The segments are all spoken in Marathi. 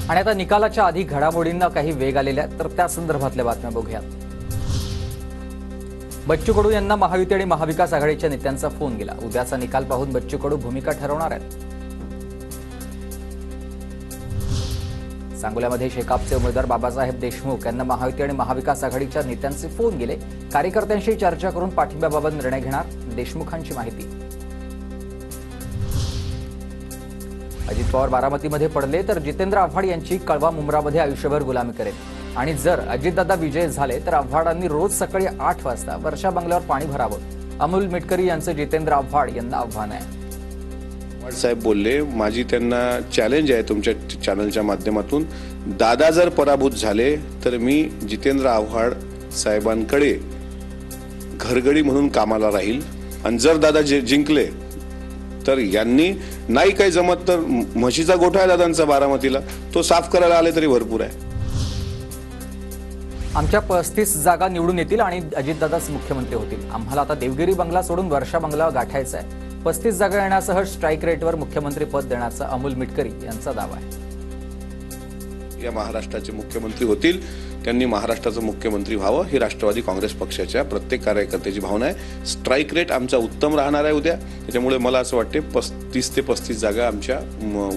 आणि आता निकालाच्या आधी घडामोडींना काही वेग आलेल्या आहेत, तर त्या संदर्भातल्या बातम्या बघूयात। बच्चू कडू यांना महायुती आणि महाविकास आघाडीच्या नेत्यांचा फोन गेला। उद्याचा निकाल पाहून बच्चू कडू भूमिका ठरवणार आहेत। सांगोल्यामध्ये शेकापचे उमेदवार बाबासाहेब देशमुख यांना महायुती आणि महाविकास आघाडीच्या नेत्यांचे फोन गेले। कार्यकर्त्यांशी चर्चा करून पाठिंब्याबाबत निर्णय घेणार, देशमुखांची माहिती। अजित पवार बारामतीमध्ये पडले तर जितेंद्र आव्हाड यांची कळवा मुंब्रामध्ये आयुष्यभर गुलामी करेल आणि जर अजितदादा विजय झाले तर आव्हाडांनी रोज सकाळी 8 वाजता वर्षा बंगल्यावर पाणी भरावं। अमोल मिटकरी यांचं जितेंद्र आव्हाड यांना आव्हान आहे। आव्हाड साहेब बोलले, माझी त्यांना चॅलेंज आहे तुमच्या चॅनलच्या माध्यमातून, दादा जर पराभूत झाले तर मी जितेंद्र आव्हाड साहेबांकडे घरगडी म्हणून कामाला राहील आणि जर दादा जिंकले तर यांनी नाही काही जमत तर म्हशीचा गोठा आहे दादांचा बारामतीला, तो साफ करायला आले तरी भरपूर आहे। आमच्या 35 जागा निवडून येतील आणि अजितदादाच मुख्यमंत्री होतील। आम्हाला आता देवगिरी बंगला सोडून वर्षा बंगला गाठायचा आहे। 35 जागा येण्यासह स्ट्राईक रेटवर मुख्यमंत्री पद देण्याचा अमोल मिटकरी यांचा दावा आहे। या महाराष्ट्राचे मुख्यमंत्री होतील, त्यांनी महाराष्ट्राचं मुख्यमंत्री व्हावं ही राष्ट्रवादी काँग्रेस पक्षाच्या प्रत्येक कार्यकर्त्याची भावना आहे। स्ट्राईक रेट आमचा उत्तम राहणार आहे उद्या, त्यामुळे मला असं वाटते 30 ते 35 जागा आमच्या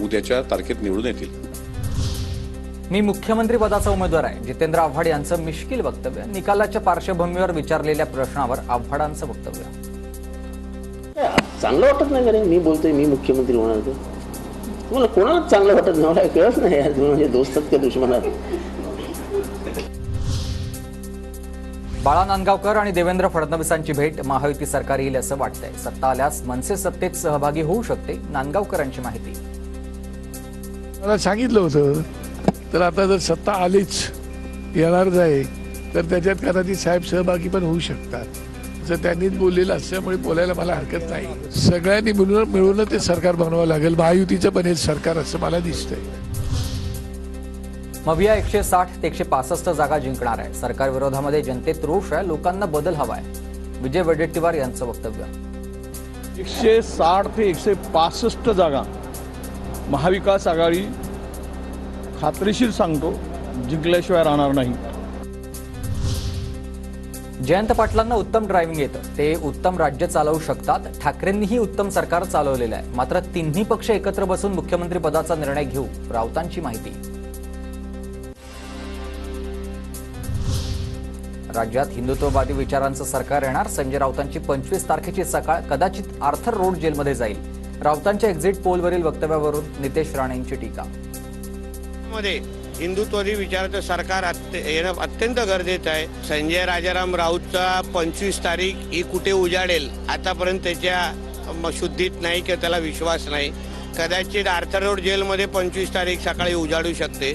उद्याच्या तारखेत निवडून येतील। मी मुख्यमंत्री पदाचा उमेदवार आहे, जितेंद्र आव्हाड यांचं मिश्किल वक्तव्य। निकालाच्या पार्श्वभूमीवर विचारलेल्या प्रश्नावर आव्हाडांचं वक्तव्य। चांगलं वाटत नाही का? मी बोलतोय मी मुख्यमंत्री होणार ते, मला कोणाला चांगलं वाटत नाही, मला कळत नाही यार, म्हणजे दोस्तात का दुश्मनात। बाळा नांदगावकर आणि देवेंद्र फडणवीसांची भेट, महायुती सरकार येईल असं वाटतंय। सत्ता आल्यास मनसे सत्तेत सहभागी होऊ शकते, नांदगावकरांची माहिती। मला सांगितलं होतं, तर आता जर सत्ता आलीच येणारच आहे तर त्याच्यात कदाचित साहेब सहभागी पण होऊ शकतात, जर त्यांनीच बोललेलं असल्यामुळे बोलायला मला हरकत नाही। सगळ्यांनी मिळून ते सरकार बनवावं लागेल, महायुतीचं बनेल सरकार असं मला दिसतंय। मविया 160 ते 165 जागा जिंकणार आहे। सरकार विरोधामध्ये जनतेत रोष आहे, लोकांना बदल हवाय। विजय वडेट्टीवार यांचं वक्तव्य। 160 ते 165 जागा महाविकास आघाडी खात्रीशीर सांगतो जिंकल्याशिवाय राहणार नाही। जयंत पाटलांना उत्तम ड्रायव्हिंग येतं, ते उत्तम राज्य चालवू शकतात। ठाकरेंनीही उत्तम सरकार चालवलेलं आहे, मात्र तिन्ही पक्ष एकत्र बसून मुख्यमंत्री पदाचा निर्णय घेऊ, राऊतांची माहिती। राज्यात हिंदुत्ववादी विचारांचं सरकार येणार, संजय राऊतांची 25 तारखेची सकाळ कदाचित आर्थर रोड जेलमध्ये जाईल। राऊतांच्या एक्झिट पोलवरील वक्तव्यावरून नितेश राणेंची टीका। हिंदुत्ववादी विचाराचं सरकार येणं अत्यंत गरजेचं आहे। संजय राजाराम राऊतचा 25 तारीख ही कुठे उजाडेल आतापर्यंत त्याच्या शुद्धीत नाही किंवा त्याला विश्वास नाही। कदाचित आर्थर रोड जेलमध्ये 25 तारीख सकाळी उजाडू शकते।